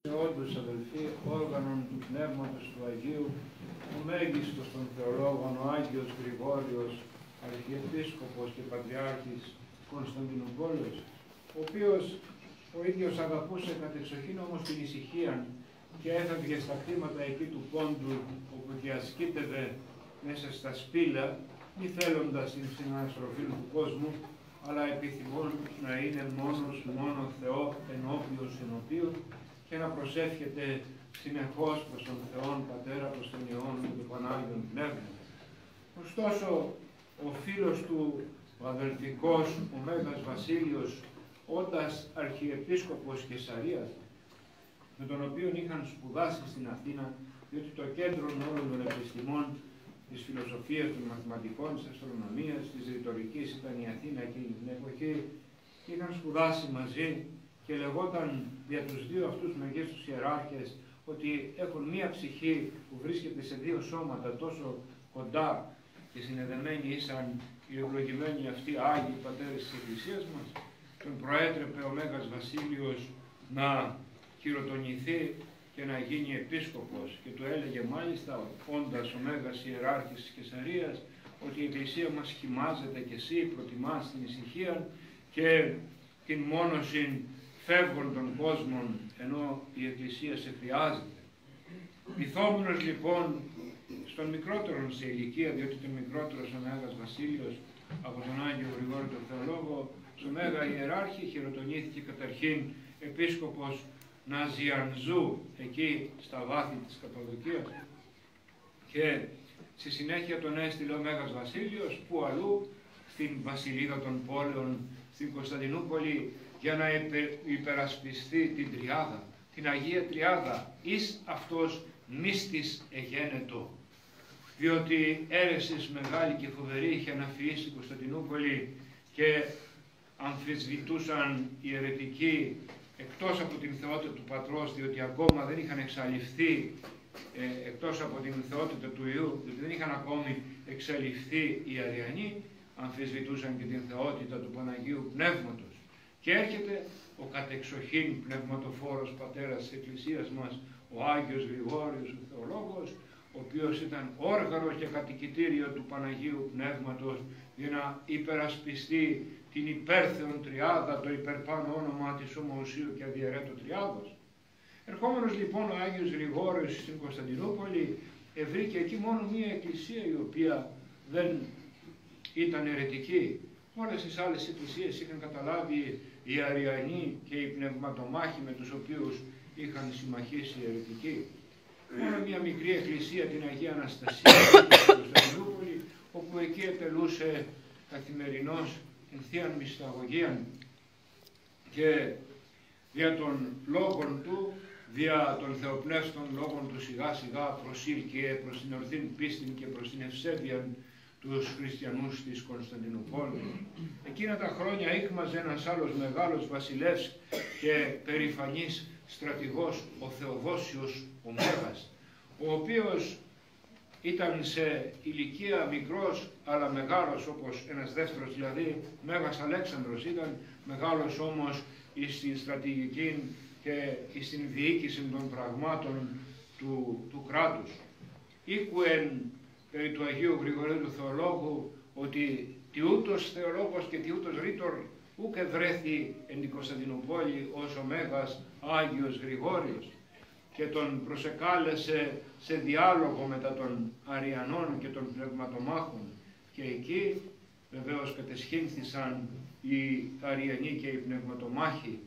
Όντως, αδελφοί, όργανον του Πνεύματος του Αγίου, ο μέγιστος των θεολόγων, ο Άγιος Γρηγόριος, Αρχιεπίσκοπος και Πατριάρχης Κωνσταντινούπολης, ο οποίος ο ίδιος αγαπούσε κατεξοχήν όμως την ησυχία και έφευγε στα κτήματα εκεί του Πόντου, όπου διασκήτευε μέσα στα σπήλα, μη θέλοντας την συναναστροφή του κόσμου, αλλά επιθυμών να είναι μόνο Θεό ενώπιος ενωπίου και να προσεύχεται συνεχώς προς τον Θεόν Πατέρα, προς τον Υιόν και τον Πανάγιον Πνεύμα. Ωστόσο, ο φίλος του, ο αδελφικός, ο Μέγας Βασίλειος, όντας Αρχιεπίσκοπος Καισαρίας, με τον οποίο είχαν σπουδάσει στην Αθήνα, διότι το κέντρο όλων των επιστημών, της φιλοσοφίας, των μαθηματικών, της αστρονομίας, της ρητορικής ήταν η Αθήνα εκείνη την εποχή, είχαν σπουδάσει μαζί και λεγόταν για τους δύο αυτούς μεγίστους ιεράρχες ότι έχουν μία ψυχή που βρίσκεται σε δύο σώματα τόσο κοντά και συνεδεμένοι ήσαν οι ευλογημένοι αυτοί Άγιοι Πατέρες της Εκκλησίας μας. Τον προέτρεπε ο Μέγας Βασίλειος να χειροτονηθεί και να γίνει επίσκοπος και του έλεγε μάλιστα, όντας ο Μέγας Ιεράρχης της Καισαρίας, ότι η Εκκλησία μας χυμάζεται και εσύ προτιμάς την ησυχία και την μόνωση φεύγων των κόσμων, ενώ η Εκκλησία σε χρειάζεται. Μυθόμενος λοιπόν στον μικρότερον σε ηλικία, διότι τον μικρότερος ο Μέγας Βασίλειος από τον Άγιο Γρηγόριο τον Θεολόγο, στο Μέγα Ιεράρχη χειροτονήθηκε καταρχήν επίσκοπος Ναζιανζού, εκεί στα βάθη της Καπαδοκίας, και στη συνέχεια τον έστειλε ο Μέγας Βασίλειος που αλλού στην Βασιλίδα των Πόλεων, στην Κωνσταντινούπολη, για να υπερασπιστεί την Τριάδα, την Αγία Τριάδα, εις αυτός μύστης εγένετο, διότι αίρεσης μεγάλη και φοβερή είχε αναφυήσει στην Κωνσταντινούπολη και αμφισβητούσαν οι αιρετικοί εκτός από την θεότητα του Πατρός, διότι ακόμα δεν είχαν εξαλειφθεί, εκτός από την θεότητα του Υιού, διότι δεν είχαν ακόμη εξαλειφθεί οι Αριανοί, αμφισβητούσαν και την θεότητα του Παναγίου Πνεύματος. Και έρχεται ο κατεξοχήν πνευματοφόρος πατέρας της Εκκλησίας μας, ο Άγιος Γρηγόριος, ο Θεολόγος, ο οποίος ήταν όργανο και κατοικητήριο του Παναγίου Πνεύματος για να υπερασπιστεί την υπέρθεον Τριάδα, το υπερπάνω όνομα της ομοουσίου και αδιαιρέτου Τριάδος. Ερχόμενος λοιπόν ο Άγιος Γρηγόριος στην Κωνσταντινούπολη, ευρήκε εκεί μόνο μία εκκλησία η οποία δεν ήταν αιρετική. Όλες τις άλλες εκκλησίες είχαν καταλάβει οι Αριανοί και οι πνευματομάχοι με τους οποίους είχαν συμμαχήσει οι αιρετικοί. Μόνο μια μικρή εκκλησία, την Αγία Αναστασία στην Κωνσταντινούπολη, όπου εκεί ετελούσε καθημερινώς την Θείαν Μυσταγωγίαν και δια των λόγων του, δια των θεοπνεύστων λόγων του σιγά σιγά προσήλκε προς την ορθήν πίστη και προς την ευσέβεια τους χριστιανούς της Κωνσταντινούπολης. Εκείνα τα χρόνια ήκμαζε ένας άλλος μεγάλος βασιλεύς και περηφανής στρατηγός, ο Θεοδόσιος ο Μέγας, ο οποίος ήταν σε ηλικία μικρός αλλά μεγάλος, όπως ένας δεύτερος δηλαδή, Μέγας Αλέξανδρος ήταν, μεγάλος όμως στην στρατηγική και στην διοίκηση των πραγμάτων του κράτους. Ήκουεν περί του Αγίου Γρηγορίου του Θεολόγου ότι τι ούτως θεολόγος και τι ούτως ρήτορ ούκ ευρέθη εν την Κωνσταντινούπολη ως ο Μέγας Άγιος Γρηγόριος, και τον προσεκάλεσε σε διάλογο μετά των Αριανών και των πνευματομάχων, και εκεί βεβαίως κατεσχύνθησαν οι Αριανοί και οι πνευματομάχοι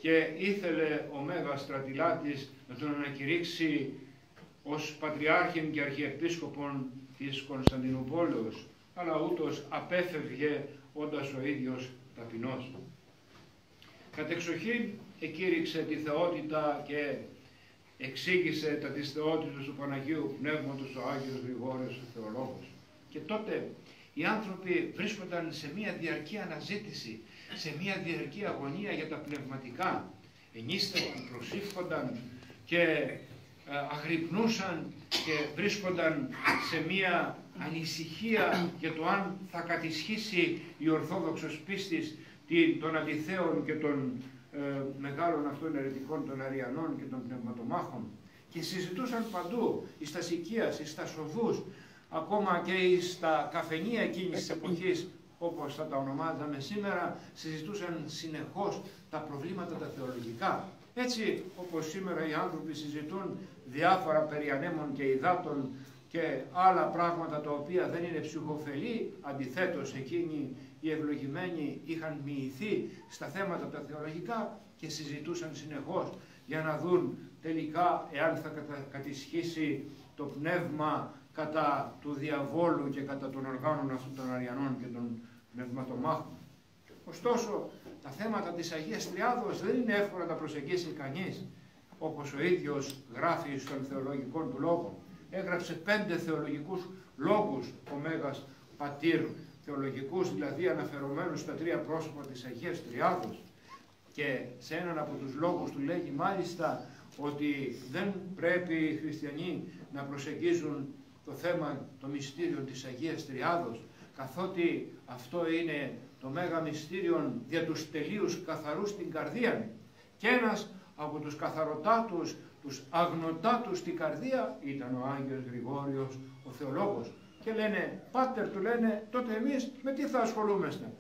και ήθελε ο Μέγας Στρατιλάτης να τον ανακηρύξει ως Πατριάρχην και Αρχιεπίσκοπον της Κωνσταντινούπολεως, αλλά ούτως απέφευγε όντας ο ίδιος ταπεινός. Κατεξοχήν εκήρυξε τη θεότητα και εξήγησε τα της θεότητας του Παναγίου Πνεύματος ο Άγιος Γρηγόριος ο Θεολόγος. Και τότε οι άνθρωποι βρίσκονταν σε μια διαρκή αναζήτηση, σε μια διαρκή αγωνία για τα πνευματικά. Ενίστευαν, προσήφκονταν και αγρυπνούσαν και βρίσκονταν σε μία ανησυχία για το αν θα κατησχίσει η ορθόδοξος πίστης των αντιθέων και των μεγάλων αυτών ερετικών των Αριανών και των πνευματομάχων, και συζητούσαν παντού, εις τα σικίας, εις τα σοδούς, ακόμα και στα καφενεία εκείνης της εποχής, όπως θα τα ονομάζαμε σήμερα, συζητούσαν συνεχώς τα προβλήματα τα θεολογικά. Έτσι όπως σήμερα οι άνθρωποι συζητούν διάφορα περί ανέμων και υδάτων και άλλα πράγματα τα οποία δεν είναι ψυχοφελή, αντιθέτως εκείνοι οι ευλογημένοι είχαν μοιηθεί στα θέματα τα θεολογικά και συζητούσαν συνεχώς για να δουν τελικά εάν θα κατησχίσει το πνεύμα κατά του διαβόλου και κατά των οργάνων αυτών των Αριανών και των πνευματομάχων. Ωστόσο, τα θέματα της Αγίας Τριάδος δεν είναι εύκολο να τα προσεγγίσει κανείς, όπως ο ίδιος γράφει στον θεολογικό του λόγο. Έγραψε 5 θεολογικούς λόγους ο Μέγας Πατήρ, θεολογικούς δηλαδή αναφερομένους στα 3 πρόσωπα της Αγίας Τριάδος, και σε έναν από τους λόγους του λέγει μάλιστα ότι δεν πρέπει οι χριστιανοί να προσεγγίζουν το θέμα, το μυστήριο της Αγίας Τριάδος, καθότι αυτό είναι το μέγα μυστήριον δια τους τελείους καθαρούς στην καρδία, και ένας από τους καθαροτάτους, τους αγνοτάτους στην καρδία ήταν ο Άγιος Γρηγόριος ο θεολόγος. Και λένε, πάτερ, του λένε, τότε εμείς με τι θα ασχολούμαστε,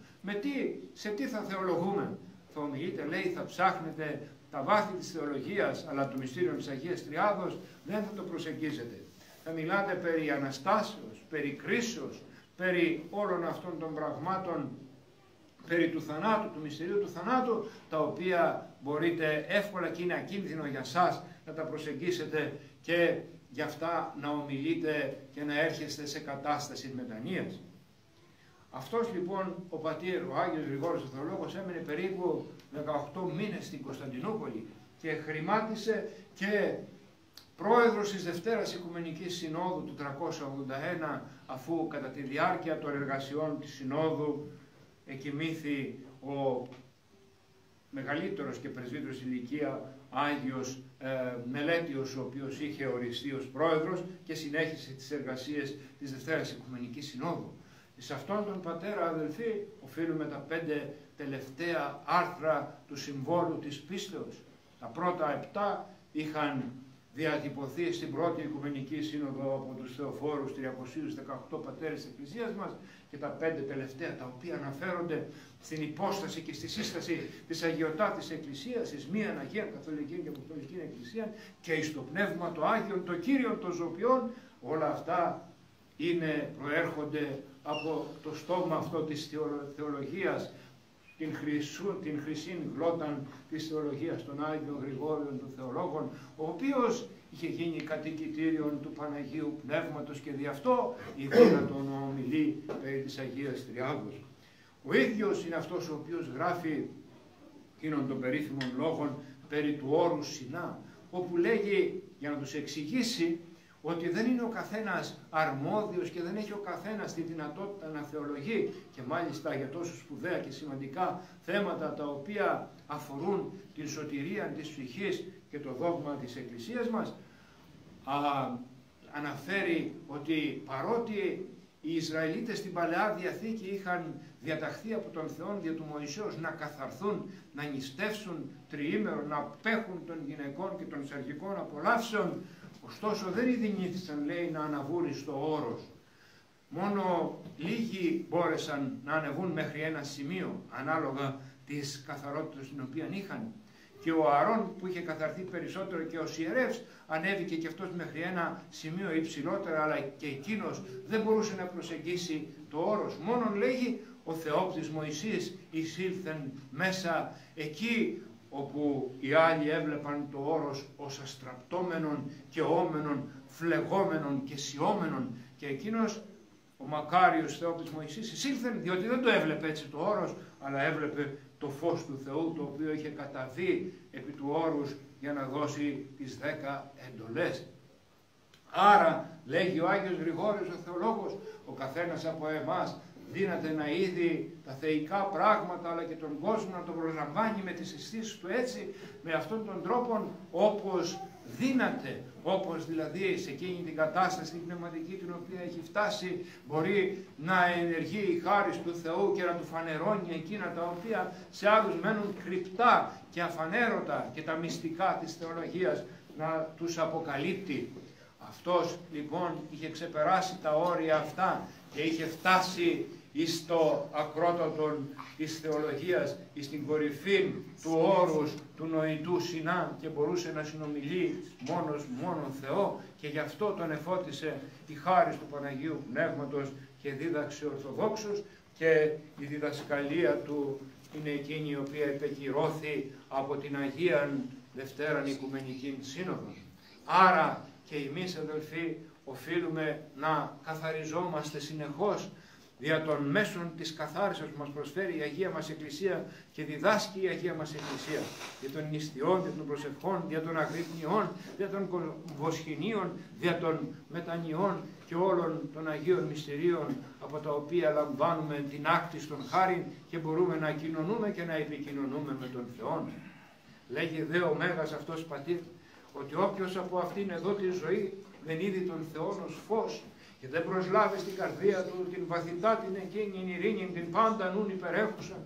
σε τι θα θεολογούμε? Θα ομιλείτε, λέει, θα ψάχνετε τα βάθη της θεολογίας, αλλά το μυστήριο της Αγίας Τριάδος δεν θα το προσεγγίζετε. Θα μιλάτε περί Αναστάσεως, περί κρίσεως, περί όλων αυτών των πραγμάτων, περί του θανάτου, του μυστηρίου του θανάτου, τα οποία μπορείτε εύκολα και είναι ακίνδυνο για σας να τα προσεγγίσετε και γι' αυτά να ομιλείτε και να έρχεστε σε κατάσταση μετανοίας. Αυτός λοιπόν ο πατήρ, ο Άγιος Γρηγόριος ο Θεολόγος, έμενε περίπου 18 μήνες στην Κωνσταντινούπολη και χρημάτισε και πρόεδρος της Δευτέρας Οικουμενικής Συνόδου του 381, αφού κατά τη διάρκεια των εργασιών της Συνόδου εκοιμήθη ο μεγαλύτερος και πρεσβύτερος ηλικία Άγιος Μελέτιος, ο οποίος είχε οριστεί ως πρόεδρος και συνέχισε τις εργασίες της Δευτέρας Οικουμενικής Συνόδου. Σε αυτόν τον πατέρα, αδελφοί, οφείλουμε τα 5 τελευταία άρθρα του Συμβόλου της Πίστεως. Τα πρώτα 7 είχαν διατυπωθεί στην πρώτη Οικουμενική Σύνοδο από τους Θεοφόρους 318 πατέρες της Εκκλησίας μας, και τα 5 τελευταία, τα οποία αναφέρονται στην υπόσταση και στη σύσταση της Αγιωτάτης Εκκλησίας, εις μίαν Αγία Καθολική και Αποστολική Εκκλησία και εις το Πνεύμα το Άγιον, το Κύριον των Ζωπιών. Όλα αυτά προέρχονται από το στόμα αυτό της θεολογίας, την χρυσήν γλώταν της θεολογίας των Άγιων Γρηγόριων των Θεολόγων, ο οποίος είχε γίνει κατοικητήριον του Παναγίου Πνεύματος και δι' αυτό η δύνατον να ομιλεί περί της Αγίας Τριάδος. Ο ίδιος είναι αυτός ο οποίος γράφει εκείνων των περίφημων λόγων περί του όρους Σινά, όπου λέγει, για να τους εξηγήσει, ότι δεν είναι ο καθένας αρμόδιος και δεν έχει ο καθένας τη δυνατότητα να θεολογεί, και μάλιστα για τόσο σπουδαία και σημαντικά θέματα τα οποία αφορούν την σωτηρία της ψυχής και το δόγμα της Εκκλησίας μας. Αναφέρει ότι παρότι οι Ισραηλίτες στην Παλαιά Διαθήκη είχαν διαταχθεί από τον Θεό δια του Μωυσέως να καθαρθούν, να νηστεύσουν τριήμερο, να απέχουν των γυναικών και των σαρκικών απολαύσεων, ωστόσο δεν ειδηνήθησαν, λέει, να αναβούν στο όρος. Μόνο λίγοι μπόρεσαν να ανεβούν μέχρι ένα σημείο, ανάλογα της καθαρότητας την οποία είχαν. Και ο Ααρών, που είχε καθαρθεί περισσότερο, και ο ιερεύς, ανέβηκε και αυτός μέχρι ένα σημείο υψηλότερα, αλλά και εκείνος δεν μπορούσε να προσεγγίσει το όρος. Μόνον, λέγει, ο Θεόπτης Μωυσής εισήλθεν μέσα εκεί όπου οι άλλοι έβλεπαν το όρος ως αστραπτόμενον και όμενον, φλεγόμενον και σιόμενον, και εκείνος ο μακάριος Θεόπτης Μωυσής εισήλθεν, διότι δεν το έβλεπε έτσι το όρος, αλλά έβλεπε το φως του Θεού, το οποίο είχε καταβεί επί του όρους για να δώσει τις 10 εντολές. Άρα, λέγει ο Άγιος Γρηγόριος ο Θεολόγος, ο καθένας από εμάς δύναται να είδει τα θεϊκά πράγματα αλλά και τον κόσμο να τον προσλαμβάνει με τις αισθήσεις του έτσι, με αυτόν τον τρόπο όπως δύναται, όπως δηλαδή σε εκείνη την κατάσταση την πνευματική την οποία έχει φτάσει μπορεί να ενεργεί η χάρις του Θεού και να του φανερώνει εκείνα τα οποία σε άλλους μένουν κρυπτά και αφανέρωτα και τα μυστικά της θεολογίας να τους αποκαλύπτει. Αυτός λοιπόν είχε ξεπεράσει τα όρια αυτά και είχε φτάσει εις το ακρότατο της θεολογίας, εις την κορυφή του όρους του νοητού Σινά και μπορούσε να συνομιλεί μόνον Θεό και γι' αυτό τον εφώτισε η χάρις του Παναγίου Πνεύματος και δίδαξε Ορθοδόξους και η διδασκαλία του είναι εκείνη η οποία επεκυρώθη από την Αγία Δευτέραν Οικουμενική Σύνοδο. Άρα και εμείς αδελφοί οφείλουμε να καθαριζόμαστε συνεχώς δια των μέσων της καθάρισης που μας προσφέρει η Αγία μας Εκκλησία και διδάσκει η Αγία μας Εκκλησία δια των νηστιών, δια των προσευχών, δια των αγρυπνιών, δια των βοσχηνίων, δια των μετανιών και όλων των Αγίων Μυστηρίων από τα οποία λαμβάνουμε την άκτηση των χάριν και μπορούμε να κοινωνούμε και να επικοινωνούμε με τον Θεό. Λέγει δε ο Μέγας αυτός πατήρ ότι όποιος από αυτήν εδώ τη ζωή δεν είδει τον Θεό ως φως και δεν προσλάβει στην καρδία του την βαθυτά την εκείνη ειρήνη την πάντα νουν υπερέχουσα,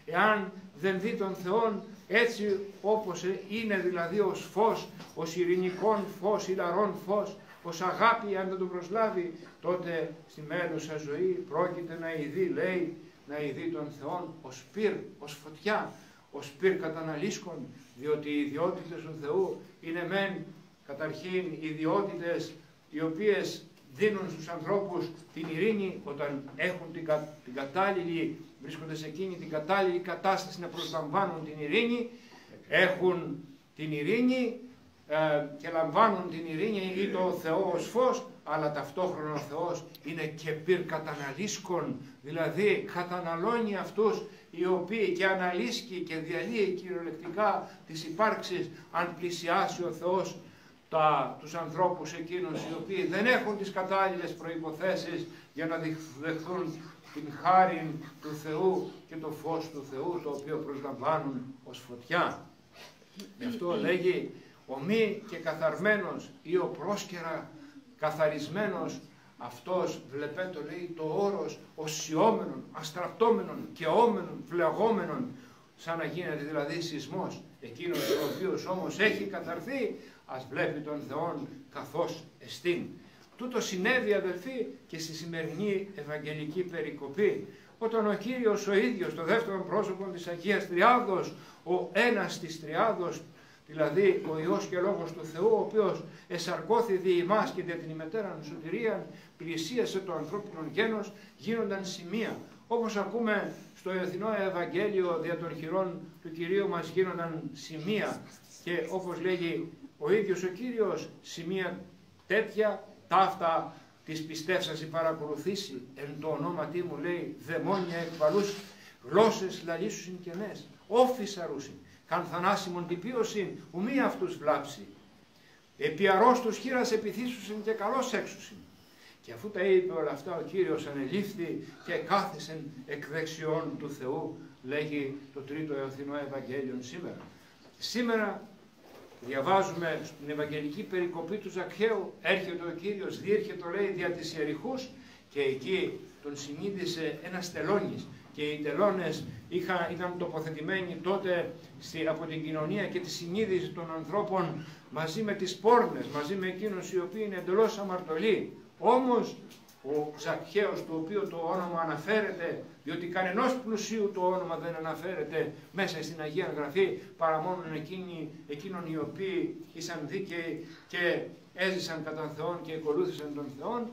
εάν δεν δει τον Θεό έτσι όπως είναι δηλαδή ως φως, ως ειρηνικών φως, ηλαρών φως, ως αγάπη, αν δεν τον προσλάβει, τότε στη μέλουσα ζωή πρόκειται να ειδεί, λέει, να ειδεί τον Θεό ως πυρ, ως φωτιά, ως πυρ καταναλύσκων, διότι οι ιδιότητες του Θεού είναι μεν καταρχήν ιδιότητες οι οποίες δίνουν στους ανθρώπους την ειρήνη όταν έχουν την κατάλληλη, βρίσκονται σε εκείνη την κατάλληλη κατάσταση να προσλαμβάνουν την ειρήνη, έχουν την ειρήνη και λαμβάνουν την ειρήνη ή το Θεό ως φως, αλλά ταυτόχρονα ο Θεός είναι και πυρ καταναλύσκων, δηλαδή καταναλώνει αυτούς οι οποίοι και αναλύσκει και διαλύει κυριολεκτικά τις υπάρξεις αν πλησιάσει ο Θεός τους ανθρώπους εκείνους οι οποίοι δεν έχουν τις κατάλληλες προϋποθέσεις για να δεχθούν την χάρη του Θεού και το φως του Θεού το οποίο προσλαμβάνουν ως φωτιά. Γι' αυτό λέγει ο μη και καθαρμένος ή ο πρόσκαιρα καθαρισμένος, αυτός βλέπετε λέει το όρος οσιόμενον, αστραπτόμενον και όμενον, φλεγόμενον, σαν να γίνεται δηλαδή σεισμός. Εκείνος ο οποίος όμως έχει καθαρθεί, ας βλέπει τον Θεόν καθώς εστίν. Τούτο συνέβη αδελφοί και στη σημερινή Ευαγγελική περικοπή, όταν ο Κύριος ο ίδιος, το δεύτερο πρόσωπο της Αγίας Τριάδος, ο ένας της Τριάδος, δηλαδή ο Υιός και Λόγος του Θεού, ο οποίος εσαρκώθη δι' ημάς και δια την ημετέραν σωτηρίαν, πλησίασε το ανθρώπινο γένος, γίνονταν σημεία. Όπως ακούμε στο Εθνό Ευαγγέλιο δια των χειρών του Κυρίου μας γίνονταν σημεία και όπως λέγει ο ίδιος ο Κύριος, σημεία τέτοια, ταύτα της πιστεύσας παρακολουθήσει, εν το ονόματί μου λέει, δαιμόνια εκβαλούς, γλώσσες λαλήσουσιν κενές, όφης αρούσιν, καν θανάσιμον τυπίωσιν, ουμή αυτούς βλάψει. Επί αρρώστους χείρας επιθύσουσιν και καλώς έξουσιν. Και αφού τα είπε όλα αυτά ο Κύριος ανελήφθη και κάθισεν εκ δεξιών του Θεού, λέγει το τρίτο Εθνό Ευαγγέλιο σήμερα. Σήμερα διαβάζουμε στην Ευαγγελική περικοπή του Ζακχαίου, έρχεται ο Κύριος, διέρχεται λέει δια της Ιεριχούς και εκεί τον συνείδησε ένας τελώνης και οι τελώνες ήταν τοποθετημένοι τότε από την κοινωνία και τη συνείδηση των ανθρώπων μαζί με τις πόρνες, μαζί με εκείνους οι οποίοι είναι εντελώς αμαρτωλοί. Όμως ο Ζακχαίος, του οποίου το όνομα αναφέρεται, διότι κανενός πλουσίου το όνομα δεν αναφέρεται μέσα στην Αγία Γραφή, παρά μόνο εκείνων οι οποίοι ήσαν δίκαιοι και έζησαν κατά Θεόν και ακολούθησαν τον Θεόν,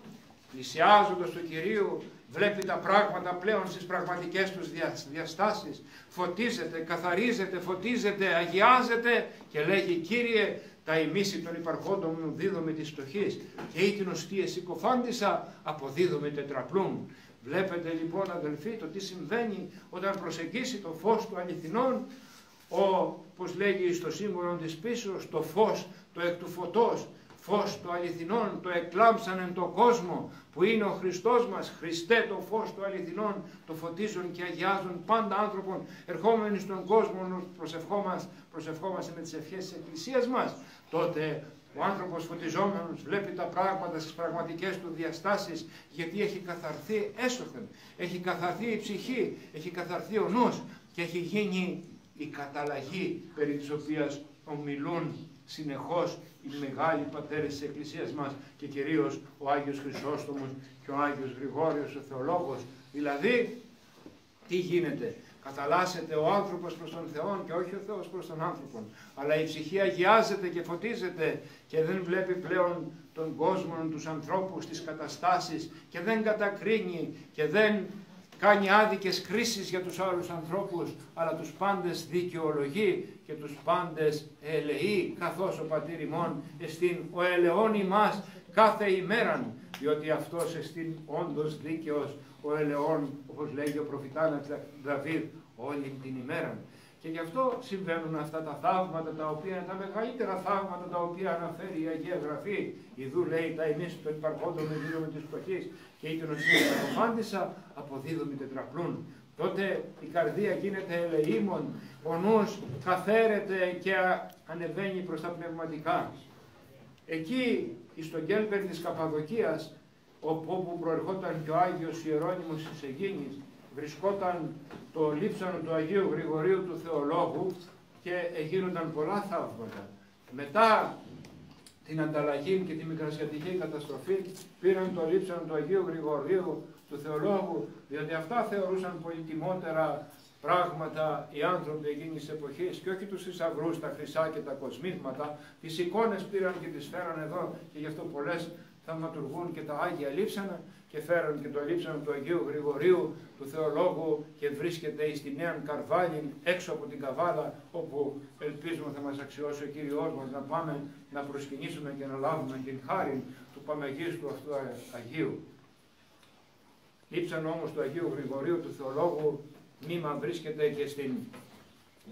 πλησιάζοντας του Κυρίου, βλέπει τα πράγματα πλέον στις πραγματικές τους διαστάσεις, φωτίζεται, καθαρίζεται, φωτίζεται, αγιάζεται και λέγει «Κύριε, τα ημίση των υπαρχόντων μου δίδομαι της φτωχής και ή την οστία συκοφάντησα αποδίδομαι τετραπλούν». Βλέπετε λοιπόν αδελφοί το τι συμβαίνει όταν προσεγγίσει το φως του αληθινών, όπως λέγει στο σύμβολο της πίσεως, το φως, το εκ του φωτός, φως το αληθινόν, το εκλάμψαν εν το κόσμο, που είναι ο Χριστός μας. Χριστέ το φως το αληθινόν, το φωτίζουν και αγιάζουν πάντα άνθρωπον, ερχόμενοι στον κόσμο, προσευχόμαστε με τις ευχές της Εκκλησίας μας. Τότε ο άνθρωπος φωτιζόμενος βλέπει τα πράγματα στις πραγματικές του διαστάσεις, γιατί έχει καθαρθεί έσωθεν, έχει καθαρθεί η ψυχή, έχει καθαρθεί ο νους και έχει γίνει η καταλλαγή περί της οποίας ομιλούν συνεχώς οι μεγάλοι πατέρες της Εκκλησίας μας και κυρίως ο Άγιος Χρυσόστομος και ο Άγιος Γρηγόριος ο Θεολόγος. Δηλαδή, τι γίνεται? Καταλλάσσεται ο άνθρωπος προς τον Θεό και όχι ο Θεός προς τον άνθρωπο. Αλλά η ψυχή αγιάζεται και φωτίζεται και δεν βλέπει πλέον τον κόσμο, τους ανθρώπους, τις καταστάσεις και δεν κατακρίνει και δεν κάνει άδικες κρίσεις για τους άλλους ανθρώπους, αλλά τους πάντες δικαιολογεί και τους πάντες ελεεί, καθώς ο Πατήρ ημών εστίν ο ελεών ημάς κάθε ημέραν, διότι αυτός εστίν όντως δίκαιος ο ελεών, όπως λέγει ο προφητάνας Δαβίδ, όλη την ημέρα. Και γι' αυτό συμβαίνουν αυτά τα θαύματα, τα οποία είναι τα μεγαλύτερα θαύματα τα οποία αναφέρει η Αγία Γραφή. Ιδού λέει τα εμείς το υπαρχόντο με δίδομη της πτωχής και ή την οσία αποφάντησα αποδίδομη τετραπλούν. Τότε η καρδία γίνεται ελεήμων, ο νους καθαίρεται και ανεβαίνει προς τα πνευματικά. Εκεί, στον Κέλβερ της Καπαδοκίας, όπου προερχόταν και ο Άγιος Ιερώνυμος της Αιγίνης, βρισκόταν το λείψανο του Αγίου Γρηγορίου του Θεολόγου και γίνονταν πολλά θαύματα. Μετά την ανταλλαγή και τη μικρασιατική καταστροφή πήραν το λείψανο του Αγίου Γρηγορίου του Θεολόγου, διότι αυτά θεωρούσαν πολυτιμότερα πράγματα οι άνθρωποι εκείνης της εποχής και όχι τους θησαυρούς, τα χρυσά και τα κοσμήματα. Τις εικόνες πήραν και τις φέραν εδώ και γι' αυτό πολλές θαυματουργούν και τα Άγια λείψανα και φέραν και το λείψανο του Αγίου Γρηγορίου του Θεολόγου και βρίσκεται στη Νέα Καρβάλη έξω από την Καβάλα, όπου ελπίζουμε θα μας αξιώσει ο Κύριος μας να πάμε να προσκυνήσουμε και να λάβουμε την χάρη του Παναγίστου αυτού Αγίου. Λείψανο όμως του Αγίου Γρηγορίου του Θεολόγου μνήμα βρίσκεται και στην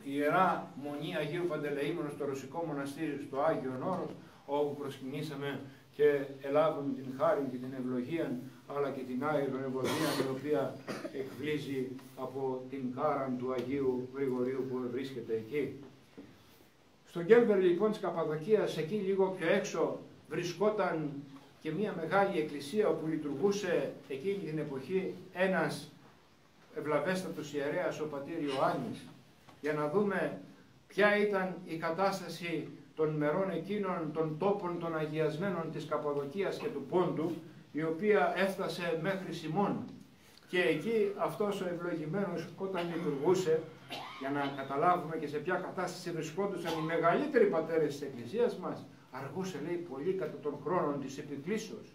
Ιερά Μονή Αγίου Παντελεήμονος στο Ρωσικό Μοναστήρι στο Άγιον Όρος, όπου προσκυνήσαμε και ελάβουμε την χάρη και την ευλογία, αλλά και την Άγιον Ευωδία, η οποία εκβλίζει από την χάρα του Αγίου Γρηγορίου που βρίσκεται εκεί. Στον Κέλβερ λοιπόν της Καπαδοκίας, εκεί λίγο πιο έξω, βρισκόταν και μια μεγάλη εκκλησία όπου λειτουργούσε εκείνη την εποχή ένας ευλαβέστατος ιερέας, ο Πατήρ Ιωάννης, για να δούμε ποια ήταν η κατάσταση των μερών εκείνων των τόπων των αγιασμένων της Καπαδοκίας και του Πόντου, η οποία έφτασε μέχρι Σιμών. Και εκεί αυτός ο ευλογημένος όταν λειτουργούσε, για να καταλάβουμε και σε ποια κατάσταση βρισκόντουσαν οι μεγαλύτεροι πατέρες της Εκκλησίας μας, αργούσε λέει πολύ κατά των χρόνων της επικλήσεως.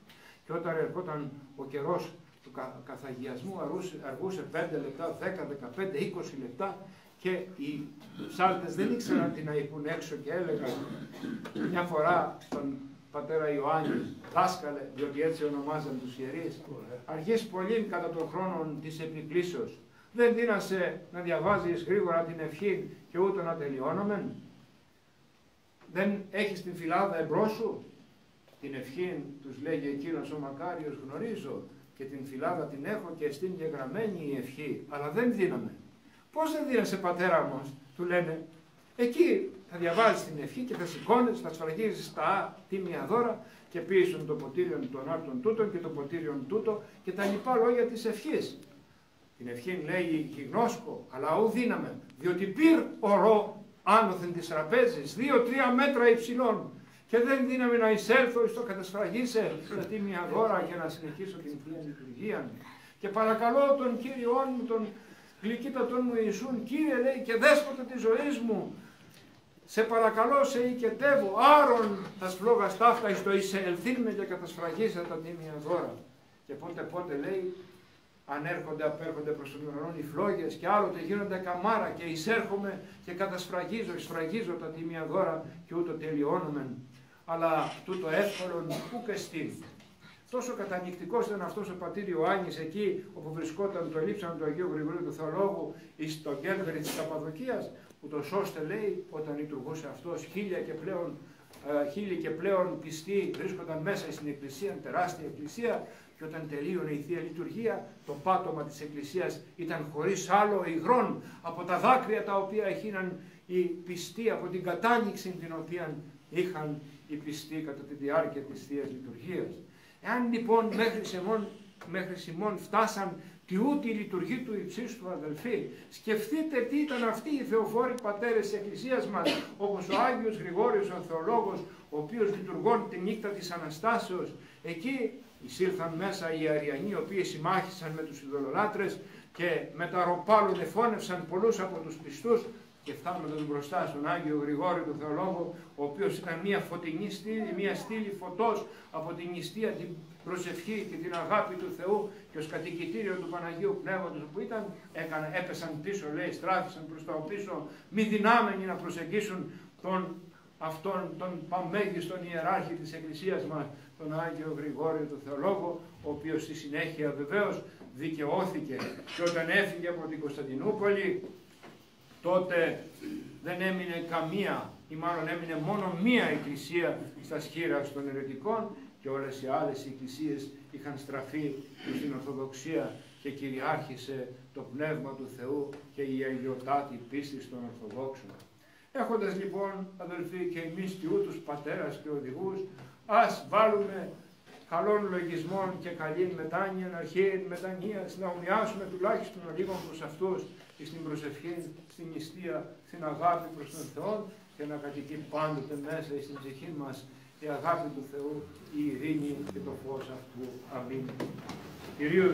Και όταν ερχόταν ο καιρός του καθαγιασμού αργούσε 5 λεπτά, 10, 15, 20 λεπτά και οι ψάλτες δεν ήξεραν τι να είπουν έξω και έλεγαν μια φορά τον πατέρα Ιωάννη, δάσκαλε, διότι έτσι ονομάζαν τους ιερείς, αργείς πολύ κατά των χρόνων της επικλήσεως. Δεν δίνασε να διαβάζεις γρήγορα την ευχή και ούτε να τελειώνομεν. Δεν έχεις την φυλάδα εμπρός σου. Την ευχή τους λέγει εκείνος ο Μακάριος γνωρίζω και την φυλάδα την έχω και στην γεγραμμένη η ευχή, αλλά δεν δίναμε. Πώς δεν δίνεσαι πατέρα μας, του λένε. Εκεί θα διαβάζεις την ευχή και θα σηκώνεις, θα σφραγίζεις τα τίμια δώρα και πείσουν το ποτήριον των άρτων τούτων και το ποτήριον τούτο και τα λοιπά λόγια της ευχής. Την ευχή λέει γιγνώσκο, αλλά ου δύναμε, διότι πήρ ορό άνωθεν της τραπέζης, 2-3 μέτρα υψηλών και δεν δύναμε να εισέλθω στο κατασφραγίσε τα τίμια δώρα και να συνεχίσω την Θεία Λειτουργία. Και παρακαλώ τον Κύριον μου, τον γλυκύτατον μου Ιησούν, Κύριε λέει και δέσποτα της ζωής μου, σε παρακαλώ σε οικετεύω, άρον τα σφλόγα στάφτα εις το εισελθήν με και κατασφραγίσε τα τίμια δώρα. Και πότε λέει, ανέρχονται, απέρχονται προς τον ουρανό οι φλόγες και άλλοτε γίνονται καμάρα και εισέρχομαι και εισφραγίζω τα τίμια δώρα και ούτω τελειώνομεν. Αλλά τούτο εύκολον που και στήν. Τόσο κατανυκτικός ήταν αυτός ο πατήρ Ιωάννης εκεί όπου βρισκόταν το λείψανο του Αγίου Γρηγορίου του Θεολόγου εις το Κέλβερ της Καπαδοκίας, ούτως ώστε λέει όταν λειτουργούσε αυτός 1000 και πλέον χίλιοι και πλέον πιστοί βρίσκονταν μέσα στην εκκλησία, τεράστια εκκλησία, και όταν τελείωνε η Θεία Λειτουργία, το πάτωμα της εκκλησίας ήταν χωρίς άλλο υγρόν από τα δάκρυα τα οποία έχιναν οι πιστοί, από την κατάνοιξη την οποία είχαν οι πιστοί κατά τη διάρκεια της Θείας Λειτουργίας. Εάν λοιπόν μέχρι σημών φτάσαν τη ούτη η λειτουργή του υψίστου, αδελφοί, σκεφτείτε τι ήταν αυτοί οι θεοφόροι πατέρες της Εκκλησίας μας, όπως ο Άγιος Γρηγόριος ο Θεολόγος, ο οποίος λειτουργών τη νύχτα της Αναστάσεως. Εκεί εισήλθαν μέσα οι Αριανοί, οι οποίοι συμμάχησαν με τους ειδωλολάτρες και με τα ροπάλων εφώνευσαν πολλούς από τους πιστούς, και φτάνοντας μπροστά στον Άγιο Γρηγόριο τον Θεολόγο, ο οποίος ήταν μια φωτεινή στήλη, μια στήλη φωτός από την νηστεία, την προσευχή και την αγάπη του Θεού, και ως κατοικητήριο του Παναγίου Πνεύματος που ήταν, έπεσαν πίσω, λέει, στράφησαν προς τα πίσω, μη δυνάμενοι να προσεγγίσουν τον παμέγιστον ιεράρχη της Εκκλησίας μας, τον Άγιο Γρηγόριο τον Θεολόγο, ο οποίος στη συνέχεια βεβαίως δικαιώθηκε, και όταν έφυγε από την Κωνσταντινούπολη, τότε δεν έμεινε καμία, ή μάλλον έμεινε μόνο μία εκκλησία στα σχήρα των αιρετικών, και όλες οι άλλες εκκλησίες είχαν στραφεί προς την Ορθοδοξία και κυριάρχησε το Πνεύμα του Θεού και η αγιωτάτη πίστη των Ορθοδόξων. Έχοντας λοιπόν, αδελφοί, και εμείς τιούτους πατέρας και οδηγούς, ας βάλουμε καλών λογισμών και καλήν μετάνοιαν, αρχαίην μετανοίας, να ομοιάσουμε τουλάχιστον λίγο προς αυτούς στην προσευχή, στην νηστεία, στην αγάπη προς τον Θεό, και να κατοικεί πάντοτε μέσα στην ψυχή μας η αγάπη του Θεού, η ειρήνη και το φως αυτού. Αμήν. Κυρίου